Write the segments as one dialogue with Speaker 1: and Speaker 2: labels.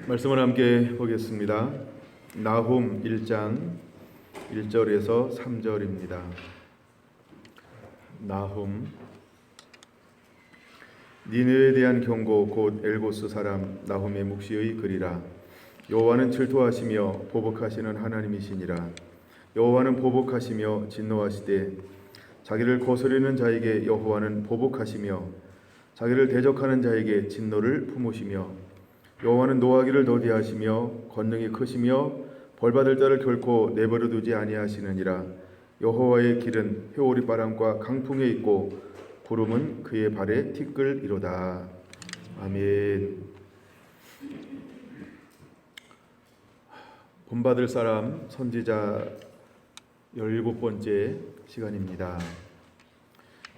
Speaker 1: 말씀을 함께 보겠습니다. 나훔 1장 1절에서 3절입니다. 나훔. 니느웨에 대한 경고 곧 엘고스 사람 나훔의 묵시의 글이라. 여호와는 질투하시며 보복하시는 하나님이시니라. 여호와는 보복하시며 진노하시되 자기를 거스르는 자에게 여호와는 보복하시며 자기를 대적하는 자에게 진노를 품으시며 여호와는 노하기를 더디하시며 권능이 크시며 벌받을 자를 결코 내버려 두지 아니하시느니라. 여호와의 길은 회오리 바람과 강풍에 있고 구름은 그의 발에 티끌이로다. 아멘. 본받을 사람 선지자 17번째 시간입니다.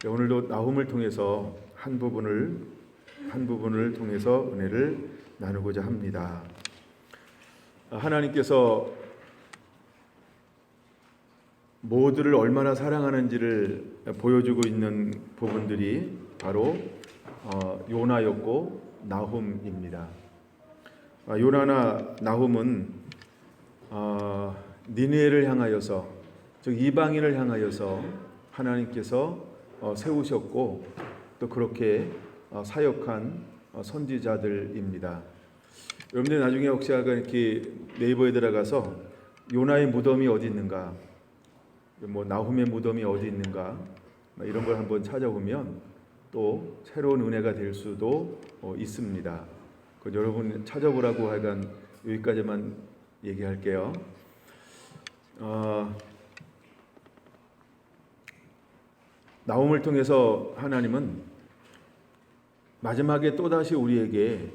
Speaker 1: 오늘도 나훔을 통해서 한 부분을 통해서 은혜를 나누고자 합니다. 하나님께서 모두를 얼마나 사랑하는지를 보여주고 있는 부분들이 바로 요나였고 나훔입니다. 요나나 나훔은 니느웨를 향하여서, 즉 이방인을 향하여서 하나님께서 세우셨고 또 그렇게 사역한 선지자들입니다. 여러분들 나중에 혹시 이렇게 네이버에 들어가서 요나의 무덤이 어디 있는가, 나훔의 무덤이 어디 있는가 이런 걸 한번 찾아보면 또 새로운 은혜가 될 수도 있습니다. 여러분 찾아보라고 하여간 여기까지만 얘기할게요. 나훔을 통해서 하나님은 마지막에 또다시 우리에게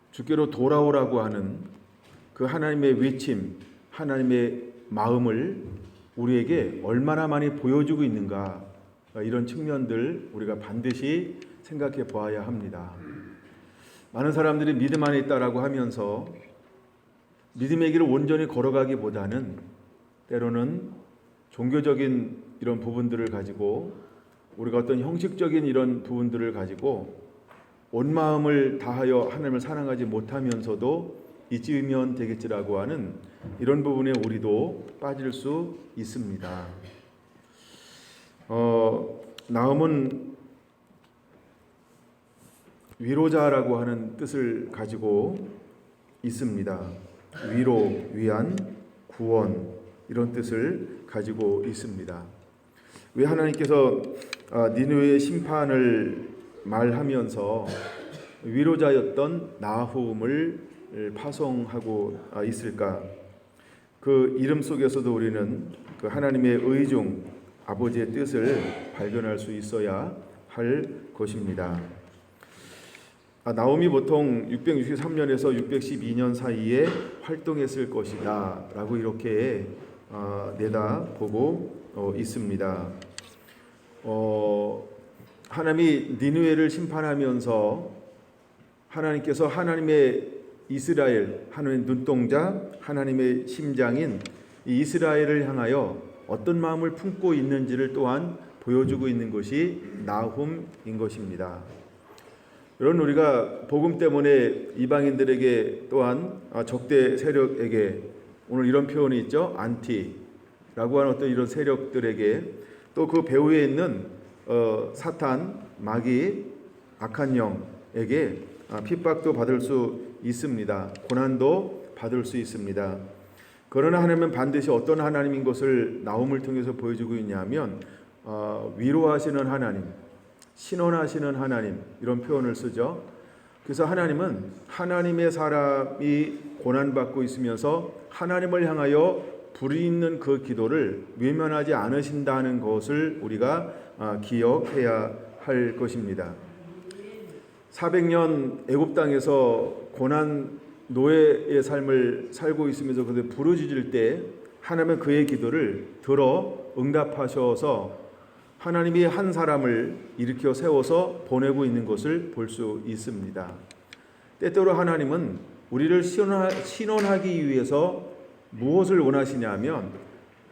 Speaker 1: 주께로 돌아오라고 하는 그 하나님의 외침, 하나님의 마음을 우리에게 얼마나 많이 보여주고 있는가, 이런 측면들 우리가 반드시 생각해 보아야 합니다. 많은 사람들이 믿음 안에 있다라고 하면서 믿음의 길을 온전히 걸어가기보다는 때로는 종교적인 이런 부분들을 가지고 우리가 어떤 형식적인 이런 부분들을 가지고 온 마음을 다하여 하나님을 사랑하지 못하면서도 이쯤이면 되겠지라고 하는 이런 부분에 우리도 빠질 수 있습니다. 나훔은 위로자라고 하는 뜻을 가지고 있습니다. 위로, 위안, 구원, 이런 뜻을 가지고 있습니다. 왜 하나님께서 니느웨의 심판을 말하면서 위로자였던 나훔을 파송하고 있을까? 그 이름 속에서도 우리는 그 하나님의 의중, 아버지의 뜻을 발견할 수 있어야 할 것입니다. 나훔이 보통 663년에서 612년 사이에 활동했을 것이다 라고 이렇게 내다보고 있습니다. 하나님이 니느웨를 심판하면서 하나님께서 하나님의 이스라엘, 하나님의 눈동자, 하나님의 심장인 이 이스라엘을 향하여 어떤 마음을 품고 있는지를 또한 보여주고 있는 것이 나훔인 것입니다. 여러분, 우리가 복음 때문에 이방인들에게 또한 적대 세력에게, 오늘 이런 표현이 있죠, 안티라고 하는 어떤 이런 세력들에게, 또 그 배후에 있는 사탄, 마귀, 악한 영에게 핍박도 받을 수 있습니다. 고난도 받을 수 있습니다. 그러나 하나님은 반드시 어떤 하나님인 것을 나훔을 통해서 보여주고 있냐면 위로하시는 하나님, 신원하시는 하나님, 이런 표현을 쓰죠. 그래서 하나님은 하나님의 사람이 고난받고 있으면서 하나님을 향하여 부르짖는 그 기도를 외면하지 않으신다는 것을 우리가 기억해야 할 것입니다. 400년 애굽 땅에서 고난 노예의 삶을 살고 있으면서 그들 부르짖을 때 하나님은 그의 기도를 들어 응답하셔서 하나님이 한 사람을 일으켜 세워서 보내고 있는 것을 볼 수 있습니다. 때때로 하나님은 우리를 신원하기 위해서 무엇을 원하시냐면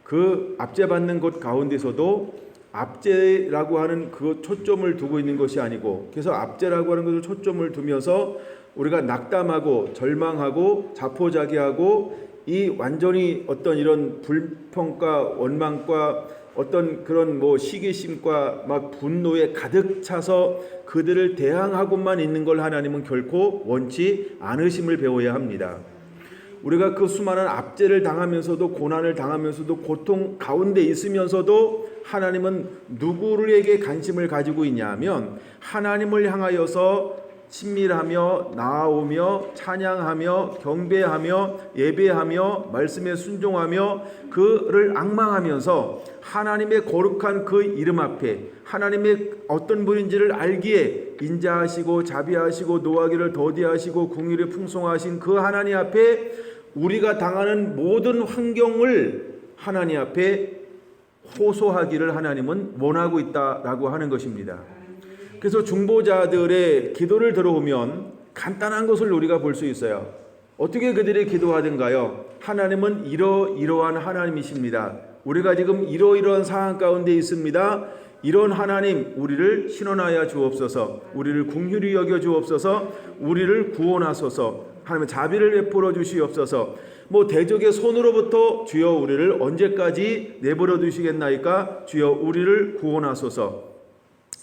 Speaker 1: 그 압제받는 것 가운데서도 압제라고 하는 그 초점을 두고 있는 것이 아니고, 그래서 압제라고 하는 것을 초점을 두면서 우리가 낙담하고 절망하고 자포자기하고 이 완전히 어떤 이런 불평과 원망과 어떤 그런 시기심과 막 분노에 가득 차서 그들을 대항하고만 있는 걸 하나님은 결코 원치 않으심을 배워야 합니다. 우리가 그 수많은 압제를 당하면서도 고난을 당하면서도 고통 가운데 있으면서도 하나님은 누구에게 관심을 가지고 있냐 하면 하나님을 향하여서 친밀하며 나아오며 찬양하며 경배하며 예배하며 말씀에 순종하며 그를 앙망하면서 하나님의 거룩한 그 이름 앞에 하나님의 어떤 분인지를 알기에 인자하시고 자비하시고 노하기를 더디하시고 긍휼이 풍성하신 그 하나님 앞에 우리가 당하는 모든 환경을 하나님 앞에 호소하기를 하나님은 원하고 있다라고 하는 것입니다. 그래서 중보자들의 기도를 들어보면 간단한 것을 우리가 볼 수 있어요. 어떻게 그들이 기도하던가요? 하나님은 이러한 하나님이십니다. 우리가 지금 이러이러한 상황 가운데 있습니다. 이런 하나님, 우리를 신원하여 주옵소서, 우리를 긍휼히 여겨 주옵소서, 우리를 구원하소서, 하나님의 자비를 베풀어 주시옵소서. 대적의 손으로부터 주여 우리를 언제까지 내버려 두시겠나이까? 주여 우리를 구원하소서.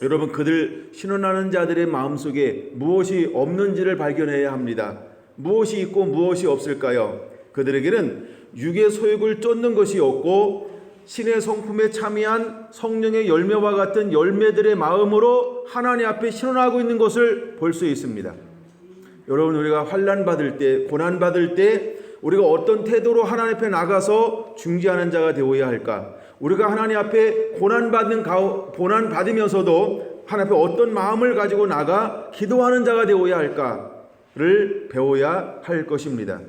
Speaker 1: 여러분, 그들 신원하는 자들의 마음속에 무엇이 없는지를 발견해야 합니다. 무엇이 있고 무엇이 없을까요? 그들에게는 육의 소욕을 쫓는 것이 없고 신의 성품에 참여한 성령의 열매와 같은 열매들의 마음으로 하나님 앞에 신원하고 있는 것을 볼 수 있습니다. 여러분, 우리가 환난 받을 때, 고난 받을 때 우리가 어떤 태도로 하나님 앞에 나가서 중지하는 자가 되어야 할까? 우리가 하나님 앞에 고난 받으면서도 하나님 앞에 어떤 마음을 가지고 나가 기도하는 자가 되어야 할까를 배워야 할 것입니다.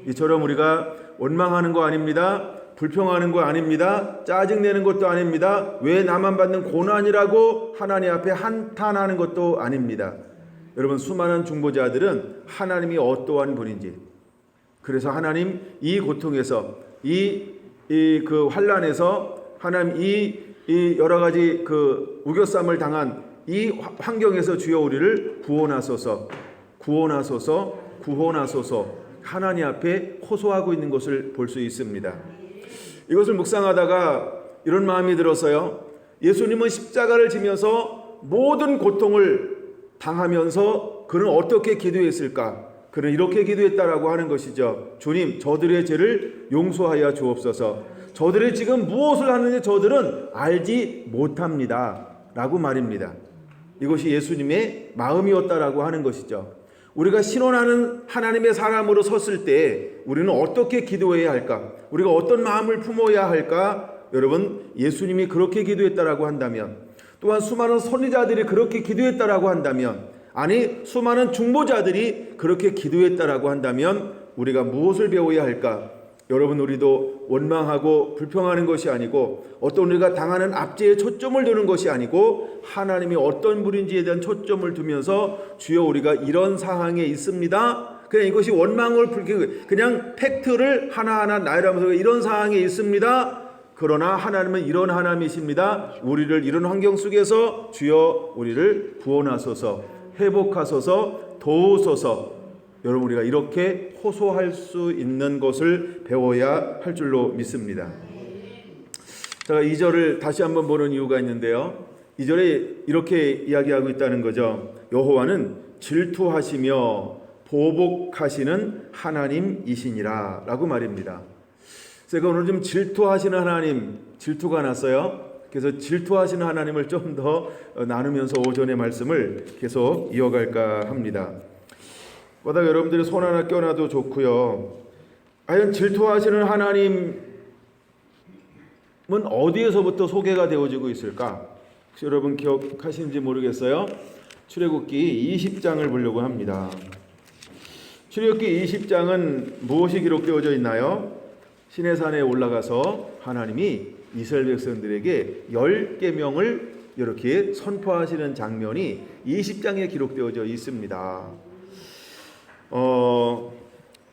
Speaker 1: 이처럼 우리가 원망하는 거 아닙니다. 불평하는 거 아닙니다. 짜증내는 것도 아닙니다. 왜 나만 받는 고난이라고 하나님 앞에 한탄하는 것도 아닙니다. 여러분, 수많은 중보자들은 하나님이 어떠한 분인지, 그래서 하나님 이 고통에서 그 환난에서 하나님 이 여러 가지 그 우겨쌈을 당한 이 환경에서 주여 우리를 구원하소서, 구원하소서, 구원하소서 하나님 앞에 호소하고 있는 것을 볼 수 있습니다. 이것을 묵상하다가 이런 마음이 들었어요. 예수님은 십자가를 지면서 모든 고통을 당하면서 그는 어떻게 기도했을까? 그는 이렇게 기도했다라고 하는 것이죠. 주님, 저들의 죄를 용서하여 주옵소서. 저들이 지금 무엇을 하는지 저들은 알지 못합니다 라고 말입니다. 이것이 예수님의 마음이었다라고 하는 것이죠. 우리가 신원하는 하나님의 사람으로 섰을 때 우리는 어떻게 기도해야 할까? 우리가 어떤 마음을 품어야 할까? 여러분, 예수님이 그렇게 기도했다라고 한다면, 또한 수많은 선지자들이 그렇게 기도했다라고 한다면, 아니 수많은 중보자들이 그렇게 기도했다라고 한다면 우리가 무엇을 배워야 할까? 여러분, 우리도 원망하고 불평하는 것이 아니고 어떤 우리가 당하는 압제에 초점을 두는 것이 아니고 하나님이 어떤 분인지에 대한 초점을 두면서 주여 우리가 이런 상황에 있습니다. 그냥 이것이 원망을 그냥 팩트를 하나하나 나열하면서 이런 상황에 있습니다. 그러나 하나님은 이런 하나님이십니다. 우리를 이런 환경 속에서 주여 우리를 구원하소서, 회복하소서, 도우소서. 여러분, 우리가 이렇게 호소할 수 있는 것을 배워야 할 줄로 믿습니다. 제가 2절을 다시 한번 보는 이유가 있는데요. 2절에 이렇게 이야기하고 있다는 거죠. 여호와는 질투하시며 보복하시는 하나님이시니라 라고 말입니다. 제가 오늘 좀 질투하시는 하나님, 질투가 났어요. 그래서 질투하시는 하나님을 좀 더 나누면서 오전의 말씀을 계속 이어갈까 합니다. 보다 여러분들이 손 하나 껴놔도 좋고요. 과연 질투하시는 하나님은 어디에서부터 소개가 되어지고 있을까? 혹시 여러분 기억하시는지 모르겠어요. 출애굽기 20장을 보려고 합니다. 출애굽기 20장은 무엇이 기록되어져 있나요? 시내산에 올라가서 하나님이 이스라엘 백성들에게 10계명을 이렇게 선포하시는 장면이 20장에 기록되어져 있습니다.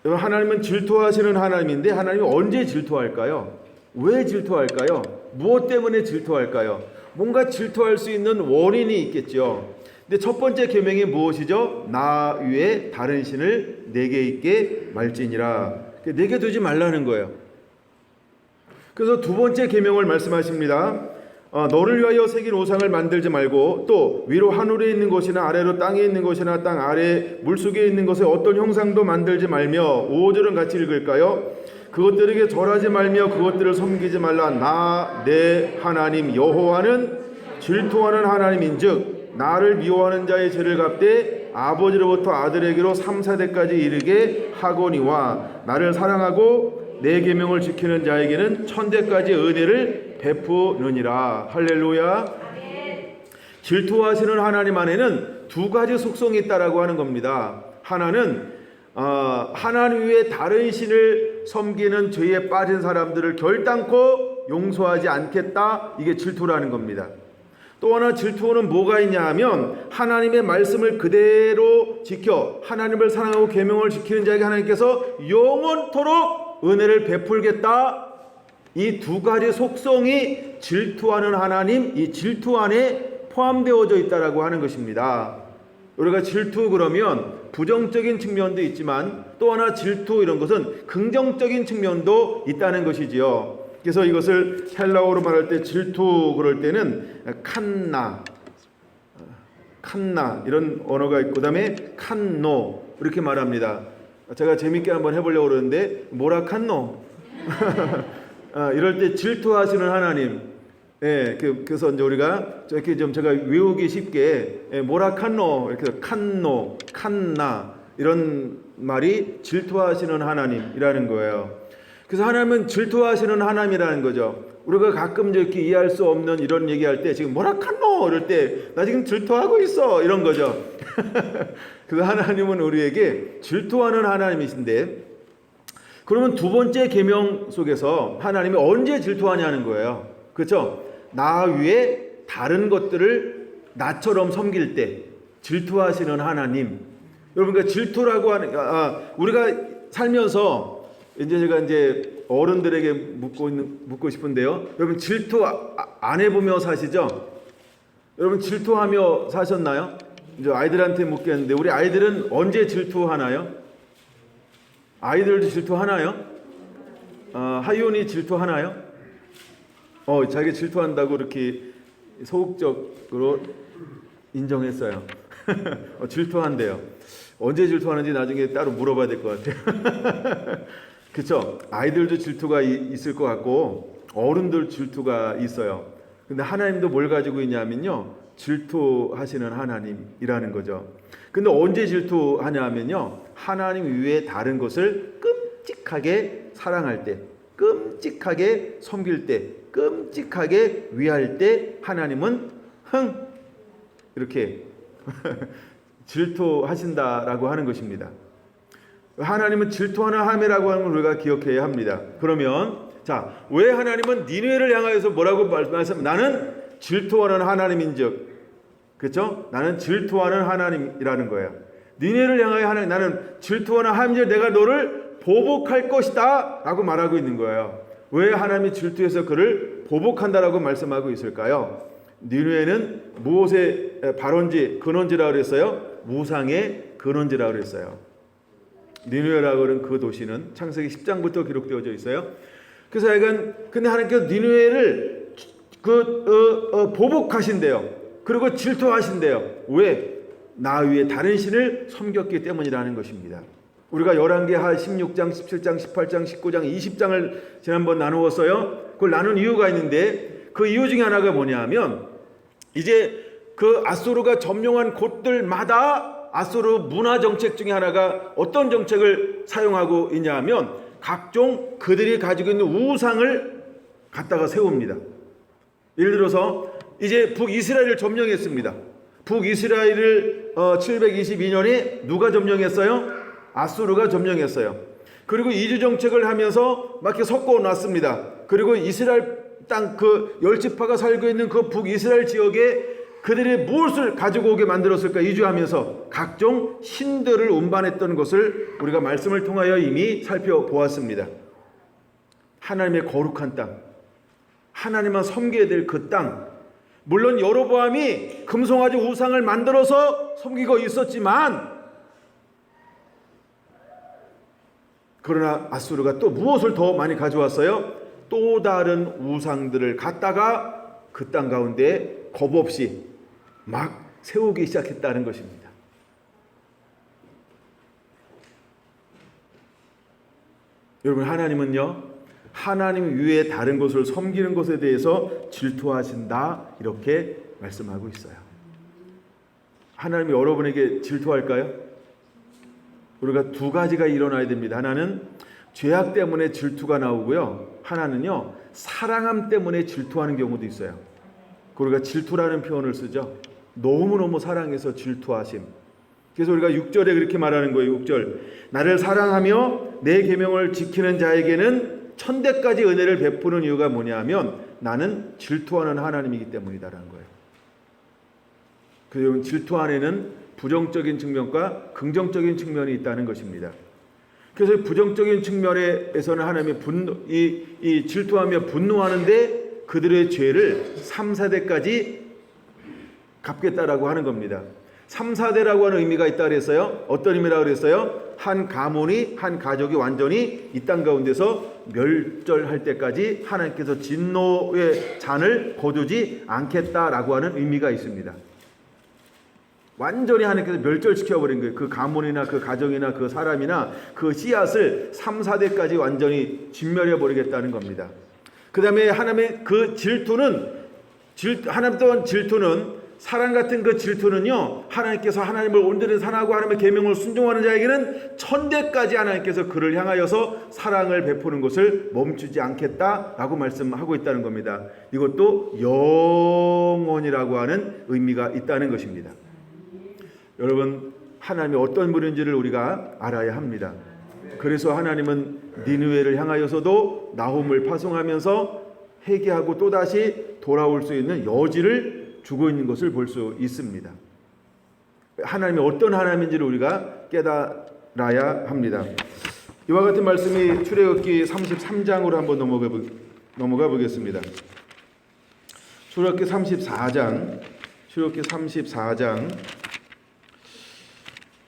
Speaker 1: 하나님은 질투하시는 하나님인데 하나님이 언제 질투할까요? 왜 질투할까요? 무엇 때문에 질투할까요? 뭔가 질투할 수 있는 원인이 있겠죠. 근데 첫 번째 계명이 무엇이죠? 나 위에 다른 신을 내게 있게 말지니라. 내게 두지 말라는 거예요. 그래서 두 번째 계명을 말씀하십니다. 너를 위하여 새긴 우상을 만들지 말고, 또 위로 하늘에 있는 것이나 아래로 땅에 있는 것이나 땅 아래 물속에 있는 것에 어떤 형상도 만들지 말며, 5절은 같이 읽을까요? 그것들에게 절하지 말며 그것들을 섬기지 말라. 나 내 하나님 여호와는 질투하는 하나님인즉 나를 미워하는 자의 죄를 갚되 아버지로부터 아들에게로 3, 4대까지 이르게 하거니와, 나를 사랑하고 내 계명을 지키는 자에게는 1000대까지 은혜를 베푸느니라. 할렐루야. 질투하시는 하나님 안에는 두 가지 속성이 있다라고 하는 겁니다. 하나는 하나님 외에 다른 신을 섬기는 죄에 빠진 사람들을 결단코 용서하지 않겠다. 이게 질투라는 겁니다. 또 하나 질투는 뭐가 있냐 하면, 하나님의 말씀을 그대로 지켜 하나님을 사랑하고 계명을 지키는 자에게 하나님께서 영원토록 은혜를 베풀겠다. 이 두 가지 속성이 질투하는 하나님, 이 질투 안에 포함되어져 있다라고 하는 것입니다. 우리가 질투 그러면 부정적인 측면도 있지만, 또 하나 질투 이런 것은 긍정적인 측면도 있다는 것이지요. 그래서 이것을 헬라어로 말할 때 질투 그럴 때는 칸나 이런 언어가 있고, 그다음에 칸노 이렇게 말합니다. 제가 재밌게 한번 해보려고 그러는데, 뭐라 칸노 이럴 때 질투하시는 하나님. 예, 그래서 이제 우리가 이렇게 좀 제가 외우기 쉽게 뭐라 칸노 이렇게 칸노, 칸나 이런 말이 질투하시는 하나님이라는 거예요. 그래서 하나님은 질투하시는 하나님이라는 거죠. 우리가 가끔 이렇게 이해할 수 없는 이런 얘기할 때 지금 뭐라 칸노 이럴 때 나 지금 질투하고 있어 이런 거죠. 그 하나님은 우리에게 질투하는 하나님이신데, 그러면 두 번째 계명 속에서 하나님이 언제 질투하냐는 거예요. 그렇죠? 나 위에 다른 것들을 나처럼 섬길 때 질투하시는 하나님. 여러분, 그러니까 질투라고 하는 우리가 살면서 제가 어른들에게 묻고 싶은데요. 여러분 질투 안 해보며 사시죠? 여러분 질투하며 사셨나요? 이제 아이들한테 묻겠는데, 우리 아이들은 언제 질투하나요? 아이들도 질투하나요? 하윤이 질투하나요? 자기 질투한다고 이렇게 소극적으로 인정했어요. 질투한대요. 언제 질투하는지 나중에 따로 물어봐야 될 것 같아요. 그렇죠? 아이들도 질투가 있을 것 같고 어른들 질투가 있어요. 근데 하나님도 뭘 가지고 있냐면요, 질투하시는 하나님이라는 거죠. 근데 언제 질투하냐면요, 하나님 위에 다른 것을 끔찍하게 사랑할 때, 끔찍하게 섬길 때, 끔찍하게 위할 때 하나님은 이렇게 질투하신다라고 하는 것입니다. 하나님은 질투하는 하나님이라고 하는 걸 우리가 기억해야 합니다. 그러면 왜 하나님은 니느웨를 향하여서 뭐라고 말씀? 나는 질투하는 하나님인즉, 그렇죠? 나는 질투하는 하나님이라는 거예요. 니느웨를 향하여 하나님, 나는 질투하는 하나님인즉 내가 너를 보복할 것이다 라고 말하고 있는 거예요. 왜 하나님이 질투해서 그를 보복한다라고 말씀하고 있을까요? 니느웨는 무엇의 발원지, 근원지라고 그랬어요? 우상의 근원지라고 그랬어요. 니느웨라고 하는 그 도시는 창세기 10장부터 기록되어져 있어요. 그래서 근데 하나님께서 니느웨를 보복하신대요. 그리고 질투하신대요. 왜? 나 위에 다른 신을 섬겼기 때문이라는 것입니다. 우리가 열왕기하 16장, 17장, 18장, 19장, 20장을 지난번 나누었어요. 그걸 나눈 이유가 있는데, 그 이유 중에 하나가 뭐냐면, 이제 그 아수르가 점령한 곳들마다 아수르 문화 정책 중에 하나가 어떤 정책을 사용하고 있냐면, 각종 그들이 가지고 있는 우상을 갖다가 세웁니다. 예를 들어서 이제 북이스라엘을 점령했습니다. 북이스라엘을 722년에 누가 점령했어요? 아수르가 점령했어요. 그리고 이주 정책을 하면서 막 이렇게 섞어 놨습니다. 그리고 이스라엘 땅 그 10지파가 살고 있는 그 북이스라엘 지역에 그들이 무엇을 가지고 오게 만들었을까? 이주하면서 각종 신들을 운반했던 것을 우리가 말씀을 통하여 이미 살펴보았습니다. 하나님의 거룩한 땅, 하나님만 섬겨야 될 그 땅, 물론 여로보암이 금송아지 우상을 만들어서 섬기고 있었지만, 그러나 아수르가 또 무엇을 더 많이 가져왔어요? 또 다른 우상들을 갖다가 그 땅 가운데 겁 없이 막 세우기 시작했다는 것입니다. 여러분, 하나님은요, 하나님 위에 다른 것을 섬기는 것에 대해서 질투하신다, 이렇게 말씀하고 있어요. 하나님이 여러분에게 질투할까요? 우리가 두 가지가 일어나야 됩니다. 하나는 죄악 때문에 질투가 나오고요, 하나는요, 사랑함 때문에 질투하는 경우도 있어요. 우리가 질투라는 표현을 쓰죠. 너무너무 사랑해서 질투하심. 그래서 우리가 6절에 그렇게 말하는 거예요. 6절, 나를 사랑하며 내 계명을 지키는 자에게는 천대까지 은혜를 베푸는 이유가 뭐냐면 나는 질투하는 하나님이기 때문이다라는 거예요. 그리고 질투 안에는 부정적인 측면과 긍정적인 측면이 있다는 것입니다. 그래서 부정적인 측면에서는 하나님이 이 질투하며 분노하는데 그들의 죄를 3, 4대까지 갚겠다라고 하는 겁니다. 3, 4대라고 하는 의미가 있다 그랬어요. 어떤 의미라고 그랬어요? 한 가문이, 한 가족이 완전히 이 땅 가운데서 멸절할 때까지 하나님께서 진노의 잔을 거두지 않겠다라고 하는 의미가 있습니다. 완전히 하나님께서 멸절시켜버린 거예요. 그 가문이나 그 가정이나 그 사람이나 그 씨앗을 3, 4대까지 완전히 진멸해버리겠다는 겁니다. 그 다음에 하나님의 그 하나님 또한 질투는, 사랑 같은 그 질투는요, 하나님께서 하나님을 온전히 사랑하고 하나님의 계명을 순종하는 자에게는 천대까지 하나님께서 그를 향하여서 사랑을 베푸는 것을 멈추지 않겠다라고 말씀하고 있다는 겁니다. 이것도 영원이라고 하는 의미가 있다는 것입니다. 여러분, 하나님이 어떤 분인지를 우리가 알아야 합니다. 그래서 하나님은 니느웨를 향하여서도 나홈을 파송하면서 회개하고 또다시 돌아올 수 있는 여지를 주고 있는 것을 볼 수 있습니다. 하나님이 어떤 하나님인지를 우리가 깨달아야 합니다. 이와 같은 말씀이 출애굽기 33장으로 한번 넘어가 보겠습니다. 출애굽기 34장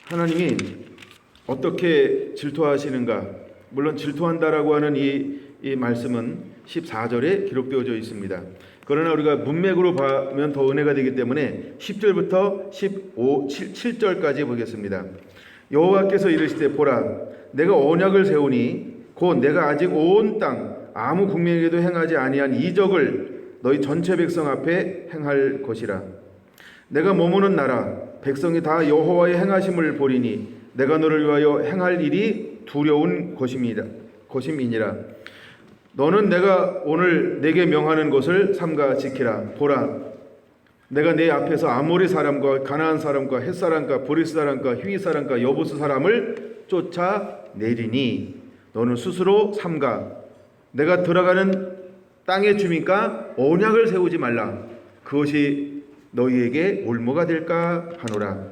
Speaker 1: 하나님이 어떻게 질투하시는가? 물론 질투한다라고 하는 이 말씀은 14절에 기록되어져 있습니다. 그러나 우리가 문맥으로 보면 더 은혜가 되기 때문에 10절부터 7절까지 보겠습니다. 여호와께서 이르시되 보라, 내가 언약을 세우니 곧 내가 아직 온 땅 아무 국민에게도 행하지 아니한 이적을 너희 전체 백성 앞에 행할 것이라. 내가 머무는 나라 백성이 다 여호와의 행하심을 보리니 내가 너를 위하여 행할 일이 두려운 것임이니라. 너는 내가 오늘 내게 명하는 것을 삼가 지키라. 보라, 내가 내 앞에서 아모리 사람과 가나안 사람과 헷 사람과 브리스 사람과 휘 사람과 여부스 사람을 쫓아내리니 너는 스스로 삼가 내가 들어가는 땅의 주민과 언약을 세우지 말라. 그것이 너희에게 올무가 될까 하노라.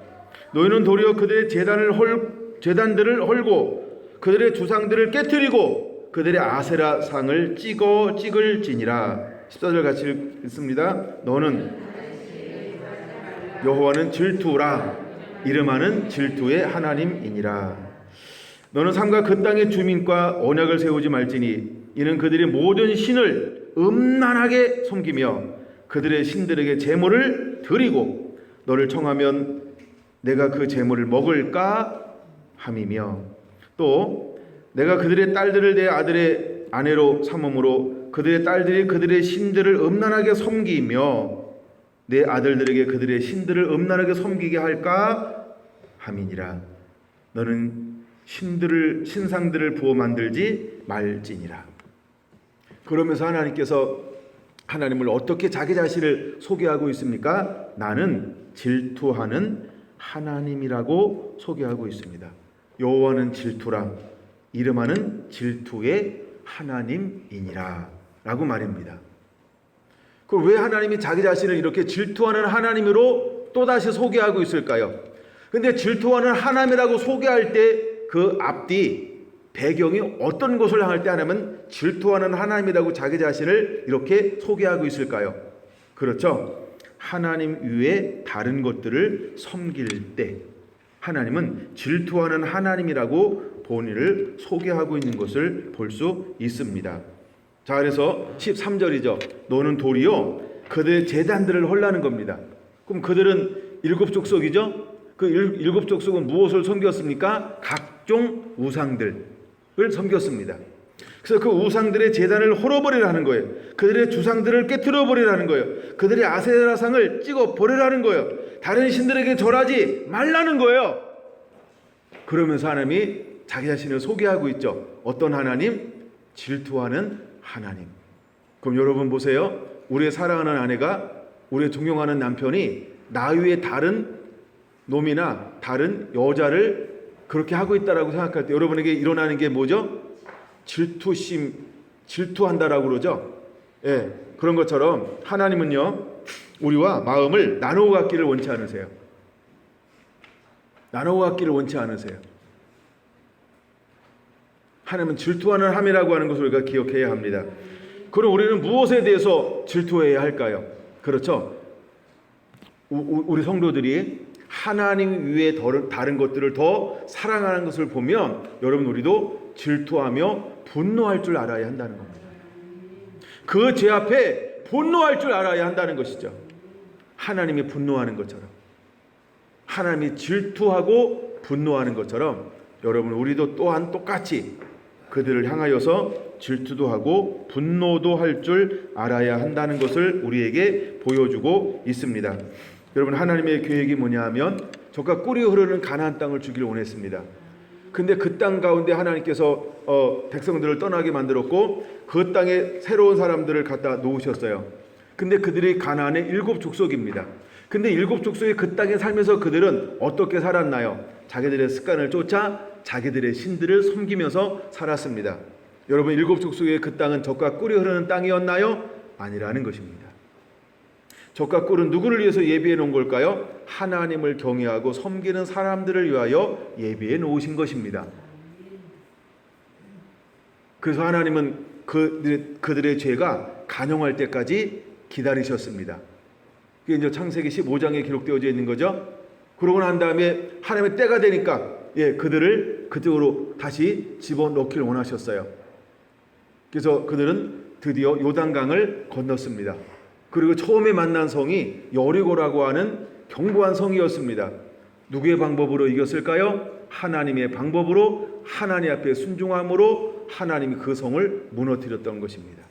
Speaker 1: 너희는 도리어 그들의 제단들을 헐고 그들의 주상들을 깨뜨리고 그들의 아세라 상을 찍을지니라. 14절 같이 읽습니다. 너는 여호와는 질투라. 이름하는 질투의 하나님이니라. 너는 삼가 그 땅의 주민과 언약을 세우지 말지니 이는 그들이 모든 신을 음란하게 섬기며 그들의 신들에게 제물을 드리고 너를 청하면 내가 그 제물을 먹을까 함이며 또 내가 그들의 딸들을 내 아들의 아내로 삼음으로 그들의 딸들이 그들의 신들을 음란하게 섬기며 내 아들들에게 그들의 신들을 음란하게 섬기게 할까 함이니라. 너는 신상들을 부어 만들지 말지니라. 그러면서 하나님께서 하나님을 어떻게 자기 자신을 소개하고 있습니까? 나는 질투하는 하나님이라고 소개하고 있습니다. 여호와는 질투라. 이름하는 질투의 하나님이니라 라고 말입니다. 그럼 왜 하나님이 자기 자신을 이렇게 질투하는 하나님으로 또다시 소개하고 있을까요? 근데 질투하는 하나님이라고 소개할 때 그 앞뒤 배경이 어떤 것을 향할 때 하나님은 질투하는 하나님이라고 자기 자신을 이렇게 소개하고 있을까요? 그렇죠. 하나님 외에 다른 것들을 섬길 때 하나님은 질투하는 하나님이라고 본인을 소개하고 있는 것을 볼 수 있습니다. 자, 그래서 13절이죠. 너는 도리어 그들의 제단들을 헐라는 겁니다. 그럼 그들은 일곱 족속이죠. 그 일곱 족속은 무엇을 섬겼습니까? 각종 우상들을 섬겼습니다. 그래서 그 우상들의 제단을 헐어버리라는 거예요. 그들의 주상들을 깨트려 버리라는 거예요. 그들의 아세라상을 찍어 버리라는 거예요. 다른 신들에게 절하지 말라는 거예요. 그러면서 하나님이 자기 자신을 소개하고 있죠. 어떤 하나님? 질투하는 하나님. 그럼 여러분 보세요. 우리의 사랑하는 아내가, 우리의 존경하는 남편이 나 외에 다른 놈이나 다른 여자를 그렇게 하고 있다라고 생각할 때 여러분에게 일어나는 게 뭐죠? 질투한다라고 그러죠. 예, 그런 것처럼 하나님은요, 우리와 마음을 나누어 갖기를 원치 않으세요. 나누어 갖기를 원치 않으세요. 하나님은 질투하는 함이라고 하는 것을 우리가 기억해야 합니다. 그럼 우리는 무엇에 대해서 질투해야 할까요? 그렇죠. 우리 성도들이 하나님 위에 다른 것들을 더 사랑하는 것을 보면 여러분 우리도 질투하며 분노할 줄 알아야 한다는 겁니다. 그 죄 앞에 분노할 줄 알아야 한다는 것이죠. 하나님이 분노하는 것처럼, 하나님이 질투하고 분노하는 것처럼 여러분 우리도 또한 똑같이 그들을 향하여서 질투도 하고 분노도 할 줄 알아야 한다는 것을 우리에게 보여주고 있습니다. 여러분 하나님의 계획이 뭐냐 하면 젖과 꿀이 흐르는 가나안 땅을 주기를 원했습니다. 근데 그 땅 가운데 하나님께서 백성들을 떠나게 만들었고 그 땅에 새로운 사람들을 갖다 놓으셨어요. 근데 그들이 가나안의 일곱 족속입니다. 근데 일곱 족속이 그 땅에 살면서 그들은 어떻게 살았나요? 자기들의 습관을 쫓아 자기들의 신들을 섬기면서 살았습니다. 여러분 일곱 족속의 그 땅은 젖과 꿀이 흐르는 땅이었나요? 아니라는 것입니다. 젖과 꿀은 누구를 위해서 예비해 놓은 걸까요? 하나님을 경외하고 섬기는 사람들을 위하여 예비해 놓으신 것입니다. 그래서 하나님은 그들의 죄가 간영할 때까지 기다리셨습니다. 그게 이제 창세기 15장에 기록되어져 있는 거죠. 그러고 난 다음에 하나님의 때가 되니까 그들을 그쪽으로 다시 집어넣기를 원하셨어요. 그래서 그들은 드디어 요단강을 건넜습니다. 그리고 처음에 만난 성이 여리고라고 하는 견고한 성이었습니다. 누구의 방법으로 이겼을까요? 하나님의 방법으로, 하나님 앞에 순종함으로 하나님이 그 성을 무너뜨렸던 것입니다.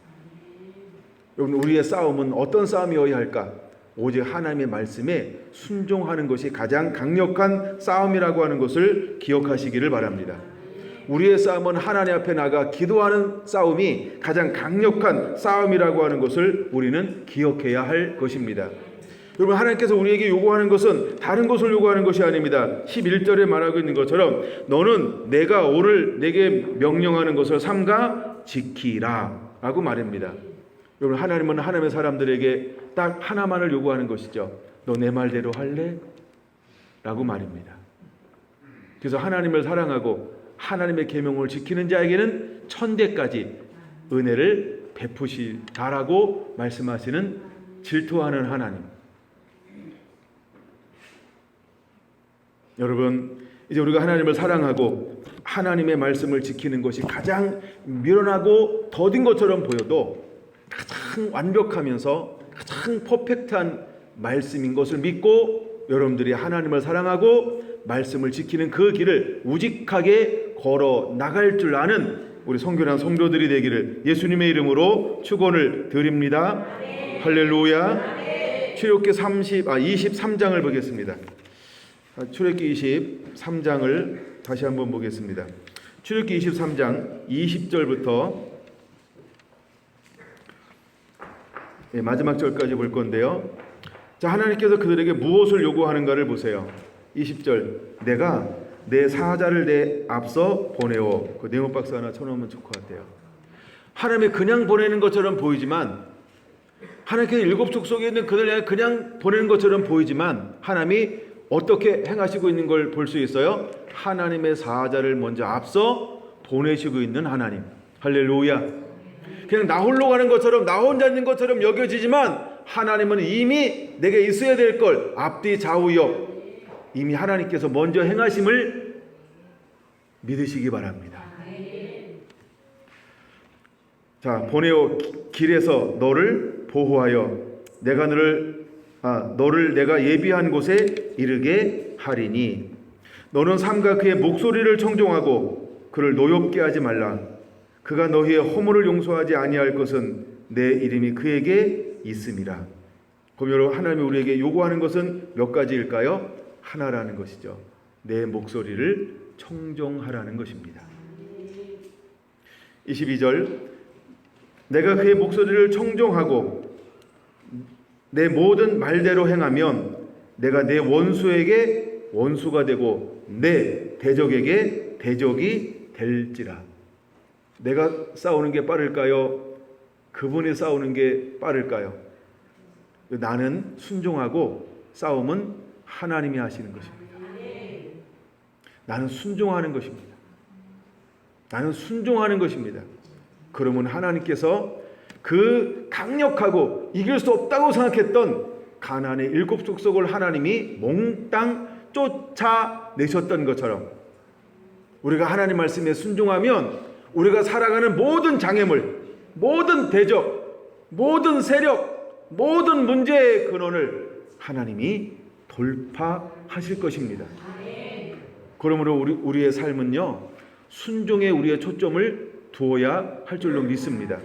Speaker 1: 여러분 우리의 싸움은 어떤 싸움이어야 할까? 오직 하나님의 말씀에 순종하는 것이 가장 강력한 싸움이라고 하는 것을 기억하시기를 바랍니다. 우리의 싸움은 하나님 앞에 나가 기도하는 싸움이 가장 강력한 싸움이라고 하는 것을 우리는 기억해야 할 것입니다. 여러분 하나님께서 우리에게 요구하는 것은 다른 것을 요구하는 것이 아닙니다. 11절에 말하고 있는 것처럼 너는 내가 오늘 내게 명령하는 것을 삼가 지키라 라고 말합니다. 여러분 하나님은 하나님의 사람들에게 딱 하나만을 요구하는 것이죠. 너 내 말대로 할래? 라고 말입니다. 그래서 하나님을 사랑하고 하나님의 계명을 지키는 자에게는 천대까지 은혜를 베푸시다라고 말씀하시는 질투하는 하나님. 여러분 이제 우리가 하나님을 사랑하고 하나님의 말씀을 지키는 것이 가장 미련하고 더딘 것처럼 보여도 가장 완벽하면서 가장 퍼펙트한 말씀인 것을 믿고 여러분들이 하나님을 사랑하고 말씀을 지키는 그 길을 우직하게 걸어 나갈 줄 아는 우리 성결한 성도들이 되기를 예수님의 이름으로 축원을 드립니다. 할렐루야. 출애굽기 23장을 보겠습니다. 출애굽기 23장을 다시 한번 보겠습니다. 출애굽기 23장 20절부터 마지막 절까지 볼 건데요. 자, 하나님께서 그들에게 무엇을 요구하는가를 보세요. 20절 내가 내 사자를 내 앞서 보내어 그 네모 박스 하나 쳐놓으면 좋을 것 같아요. 하나님이 그냥 보내는 것처럼 보이지만 하나님께서 일곱 족속에 있는 그들을 그냥 보내는 것처럼 보이지만 하나님이 어떻게 행하시고 있는 걸 볼 수 있어요. 하나님의 사자를 먼저 앞서 보내시고 있는 하나님. 할렐루야. 그냥 나 홀로 가는 것처럼 나 혼자 있는 것처럼 여겨지지만 하나님은 이미 내게 있어야 될 걸 앞뒤 좌우 옆 이미 하나님께서 먼저 행하심을 믿으시기 바랍니다. 자, 보내어 길에서 너를 보호하여 너를 내가 예비한 곳에 이르게 하리니 너는 삼가 그의 목소리를 청종하고 그를 노엽게 하지 말라. 그가 너희의 허물을 용서하지 아니할 것은 내 이름이 그에게 있음이라. 그럼 여러분, 하나님이 우리에게 요구하는 것은 몇 가지일까요? 하나라는 것이죠. 내 목소리를 청종하라는 것입니다. 22절, 내가 그의 목소리를 청종하고 내 모든 말대로 행하면 내가 내 원수에게 원수가 되고 내 대적에게 대적이 될지라. 내가 싸우는 게 빠를까요? 그분이 싸우는 게 빠를까요? 나는 순종하고 싸움은 하나님이 하시는 것입니다. 나는 순종하는 것입니다. 나는 순종하는 것입니다. 그러면 하나님께서 그 강력하고 이길 수 없다고 생각했던 가나안의 7 족속을 하나님이 몽땅 쫓아내셨던 것처럼 우리가 하나님 말씀에 순종하면 우리가 살아가는 모든 장애물, 모든 대적, 모든 세력, 모든 문제의 근원을 하나님이 돌파하실 것입니다. 그러므로 우리의 삶은요, 순종에 우리의 초점을 두어야 할 줄로 믿습니다.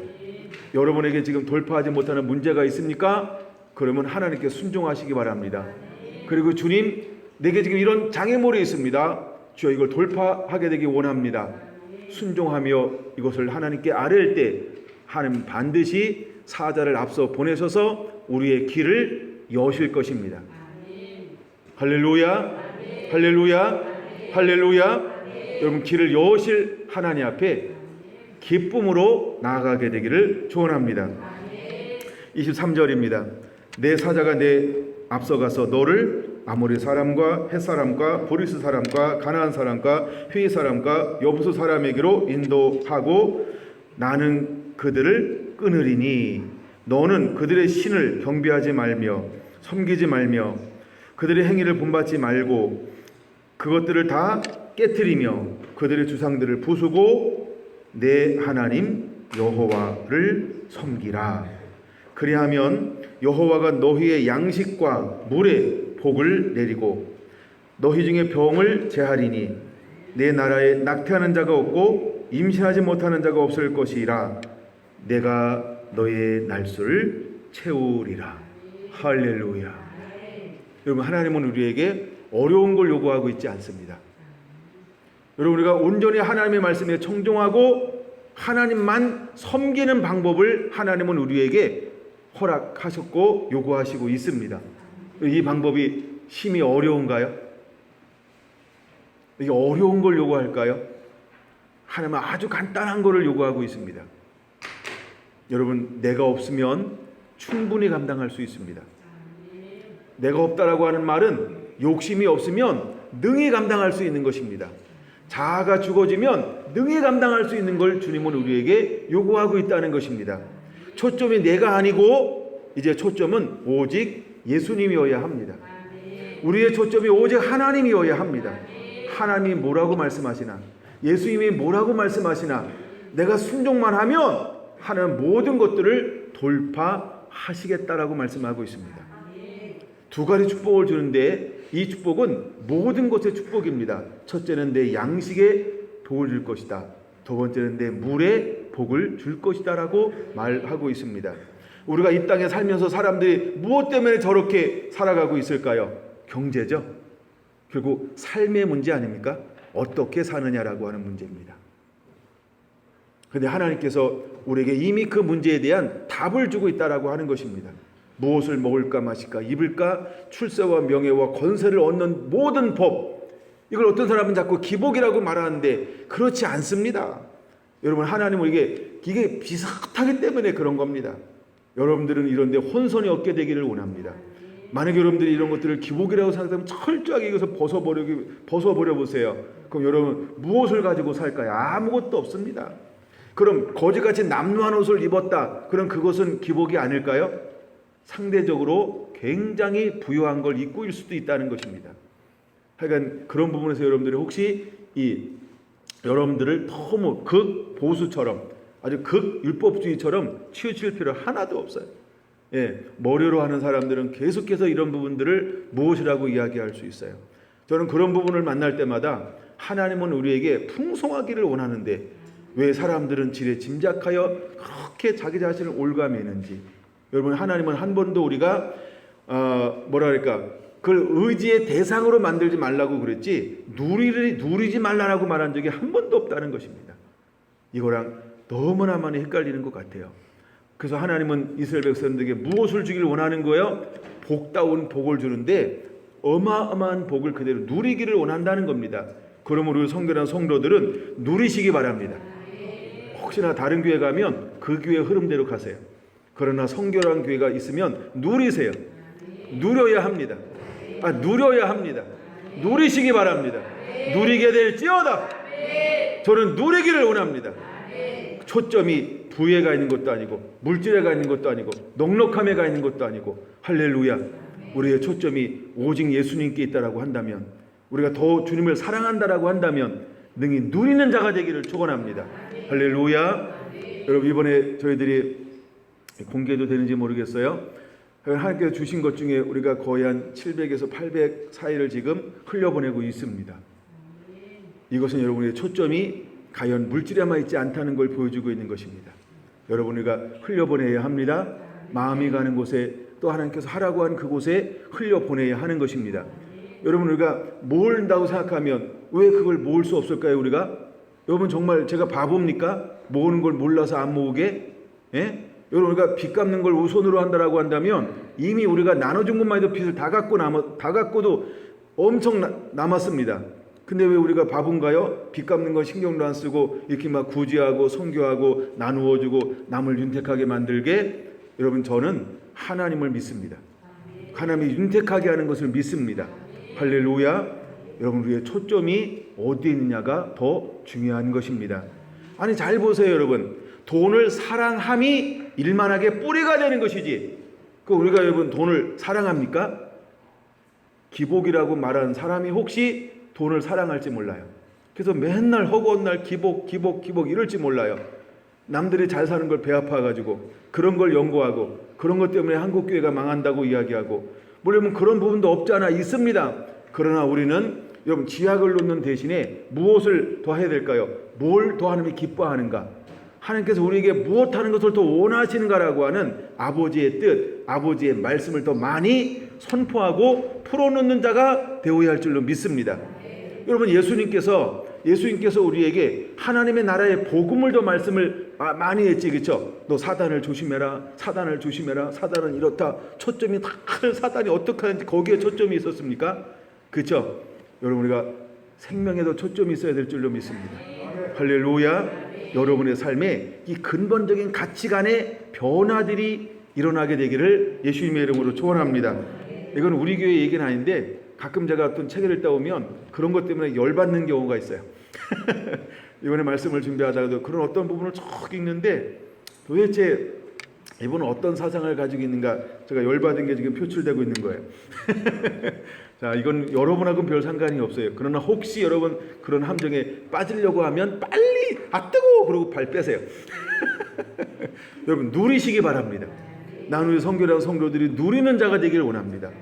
Speaker 1: 여러분에게 지금 돌파하지 못하는 문제가 있습니까? 그러면 하나님께 순종하시기 바랍니다. 그리고 주님, 내게 지금 이런 장애물이 있습니다. 주여, 이걸 돌파하게 되기 원합니다. 순종하며 이것을 하나님께 아뢰을 때 하나님 반드시 사자를 앞서 보내셔서 우리의 길을 여실 것입니다. 할렐루야, 할렐루야, 할렐루야. 여러분, 길을 여실 하나님 앞에 기쁨으로 나아가게 되기를 축원합니다. 23절입니다. 내 사자가 내 앞서가서 너를 아모리 사람과 헷 사람과 보리스 사람과 가나안 사람과 휘 사람과 여부수 사람에게로 인도하고 나는 그들을 끊으리니 너는 그들의 신을 경배하지 말며 섬기지 말며 그들의 행위를 본받지 말고 그것들을 다 깨트리며 그들의 주상들을 부수고 내 하나님 여호와를 섬기라. 그리하면 여호와가 너희의 양식과 물에 복을 내리고 너희 중에 병을 제하리니 내 나라에 낙태하는 자가 없고 임신하지 못하는 자가 없을 것이라. 내가 너희의 날수를 채우리라. 할렐루야. 여러분, 하나님은 우리에게 어려운 걸 요구하고 있지 않습니다. 여러분, 우리가 온전히 하나님의 말씀에 청종하고 하나님만 섬기는 방법을 하나님은 우리에게 허락하셨고 요구하시고 있습니다. 이 방법이 심히 어려운가요? 이게 어려운 걸 요구할까요? 하나님은 아주 간단한 것을 요구하고 있습니다. 여러분, 내가 없으면 충분히 감당할 수 있습니다. 내가 없다라고 하는 말은 욕심이 없으면 능히 감당할 수 있는 것입니다. 자아가 죽어지면 능히 감당할 수 있는 걸 주님은 우리에게 요구하고 있다는 것입니다. 초점이 내가 아니고 이제 초점은 오직 예수님이어야 합니다. 우리의 초점이 오직 하나님이어야 합니다. 하나님이 뭐라고 말씀하시나, 예수님이 뭐라고 말씀하시나, 내가 순종만 하면 하나님 모든 것들을 돌파하시겠다라고 말씀하고 있습니다. 2가지 축복을 주는데 이 축복은 모든 것의 축복입니다. 첫째는 내 양식에 복을 줄 것이다. 두 번째는 내 물에 복을 줄 것이다 라고 말하고 있습니다. 우리가 이 땅에 살면서 사람들이 무엇 때문에 저렇게 살아가고 있을까요? 경제죠. 결국 삶의 문제 아닙니까? 어떻게 사느냐라고 하는 문제입니다. 그런데 하나님께서 우리에게 이미 그 문제에 대한 답을 주고 있다라고 하는 것입니다. 무엇을 먹을까 마실까 입을까, 출세와 명예와 권세를 얻는 모든 법, 이걸 어떤 사람은 자꾸 기복이라고 말하는데 그렇지 않습니다. 여러분, 하나님은 이게 비슷하기 때문에 그런 겁니다. 여러분들은 이런 데 혼선이 없게 되기를 원합니다. 만약에 여러분들이 이런 것들을 기복이라고 생각하면 철저하게 이것을 벗어버려 보세요. 그럼 여러분 무엇을 가지고 살까요? 아무것도 없습니다. 그럼 거지같이 남루한 옷을 입었다. 그럼 그것은 기복이 아닐까요? 상대적으로 굉장히 부유한 걸 입고일 수도 있다는 것입니다. 하여간 그런 부분에서 여러분들이 혹시 여러분들을 너무 극보수처럼 아주 극율법주의처럼 치우칠 필요 하나도 없어요. 머리로 하는 사람들은 계속해서 이런 부분들을 무엇이라고 이야기할 수 있어요. 저는 그런 부분을 만날 때마다 하나님은 우리에게 풍성하기를 원하는데 왜 사람들은 지레 짐작하여 그렇게 자기 자신을 올가매는지. 여러분, 하나님은 한 번도 우리가 그걸 의지의 대상으로 만들지 말라고 그랬지 누리지 말라고 말한 적이 한 번도 없다는 것입니다. 이거랑 너무나 많이 헷갈리는 것 같아요. 그래서 하나님은 이스라엘 백성들에게 무엇을 주기를 원하는 거예요? 복다운 복을 주는데 어마어마한 복을 그대로 누리기를 원한다는 겁니다. 그러므로 우리 성결한 성도들은 누리시기 바랍니다. 혹시나 다른 교회 가면 그 교회 흐름대로 가세요. 그러나 성결한 교회가 있으면 누리세요. 누려야 합니다. 누려야 합니다. 누리시기 바랍니다. 누리게 될지어다. 저는 누리기를 원합니다. 초점이 부에가 있는 것도 아니고 물질에가 있는 것도 아니고 넉넉함에가 있는 것도 아니고 할렐루야. 우리의 초점이 오직 예수님께 있다라고 한다면, 우리가 더 주님을 사랑한다라고 한다면 능히 누리는 자가 되기를 축원합니다. 할렐루야. 여러분, 이번에 저희들이 공개도 되는지 모르겠어요. 하나님께서 주신 것 중에 우리가 거의 한 700에서 800 사이를 지금 흘려보내고 있습니다. 이것은 여러분의 초점이 과연 물질에만 있지 않다는 걸 보여주고 있는 것입니다. 여러분, 우리가 흘려보내야 합니다. 마음이 가는 곳에, 또 하나님께서 하라고 한 그곳에 흘려보내야 하는 것입니다. 여러분, 우리가 모은다고 생각하면 왜 그걸 모을 수 없을까요? 여러분, 정말 제가 바보입니까? 모으는 걸 몰라서 안 모으게? 여러분, 우리가 빚 갚는 걸 우선으로 한다라고 한다면 이미 우리가 나눠준 것만 해도 빚을 다 갚고도 엄청 남았습니다. 근데 왜 우리가 바본가요? 빚 갚는 건 신경도 안 쓰고 이렇게 막 구제하고 선교하고 나누어주고 남을 윤택하게 만들게. 여러분, 저는 하나님을 믿습니다. 하나님이 윤택하게 하는 것을 믿습니다. 할렐루야. 여러분, 우리의 초점이 어디에 있느냐가 더 중요한 것입니다. 아니, 잘 보세요. 여러분, 돈을 사랑함이 일만하게 뿌리가 되는 것이지, 우리가 여러분 돈을 사랑합니까? 기복이라고 말하는 사람이 혹시 돈을 사랑할지 몰라요. 그래서 맨날 허구한 날 기복 이럴지 몰라요. 남들이 잘 사는 걸 배 아파가지고 그런 걸 연구하고 그런 것 때문에 한국교회가 망한다고 이야기하고, 물론 그런 부분도 없지 않아 있습니다. 그러나 우리는 여러분, 지약을 놓는 대신에 무엇을 더 해야 될까요? 뭘 더 하나님이 기뻐하는가? 하나님께서 우리에게 무엇하는 것을 더 원하시는가라고 하는 아버지의 뜻, 아버지의 말씀을 더 많이 선포하고 풀어놓는 자가 되어야 할 줄로 믿습니다. 여러분, 예수님께서 우리에게 하나님의 나라의 복음을 더 말씀을 많이 했지, 그렇죠? 너 사단을 조심해라, 사단을 조심해라, 사단은 이렇다. 초점이 다 사단이 어떻게 하는지 거기에 초점이 있었습니까? 그렇죠? 여러분, 우리가 생명에도 초점이 있어야 될 줄로 믿습니다. 할렐루야. 여러분의 삶에 이 근본적인 가치관의 변화들이 일어나게 되기를 예수님의 이름으로 축원합니다. 이건 우리 교회 얘기는 아닌데 가끔 제가 어떤 책을 읽다 보면 그런 것 때문에 열받는 경우가 있어요. 이번에 말씀을 준비하다가도 그런 어떤 부분을 쭉 읽는데 도대체 이분은 어떤 사상을 가지고 있는가, 제가 열받은 게 지금 표출되고 있는 거예요. 자, 이건 여러분하고는 별 상관이 없어요. 그러나 혹시 여러분 그런 함정에 빠지려고 하면 빨리 뜨거워 그러고 발 빼세요. 여러분, 누리시기 바랍니다. 나는 우리 성교랑 성도들이 누리는 자가 되기를 원합니다.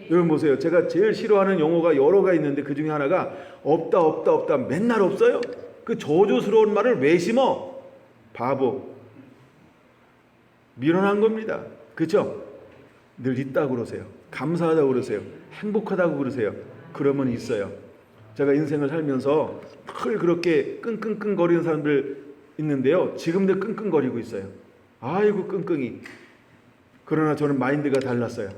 Speaker 1: 여러분 보세요. 제가 제일 싫어하는 용어가 여러 가지 있는데 그 중에 하나가 없다 맨날 없어요. 그 저주스러운 말을 왜 심어? 바보. 미련한 겁니다. 그렇죠? 늘 있다고 그러세요. 감사하다고 그러세요. 행복하다고 그러세요. 그러면 있어요. 제가 인생을 살면서 늘 그렇게 끙끙거리는 사람들 있는데요. 지금도 끙끙거리고 있어요. 아이고 끙끙이. 그러나 저는 마인드가 달랐어요.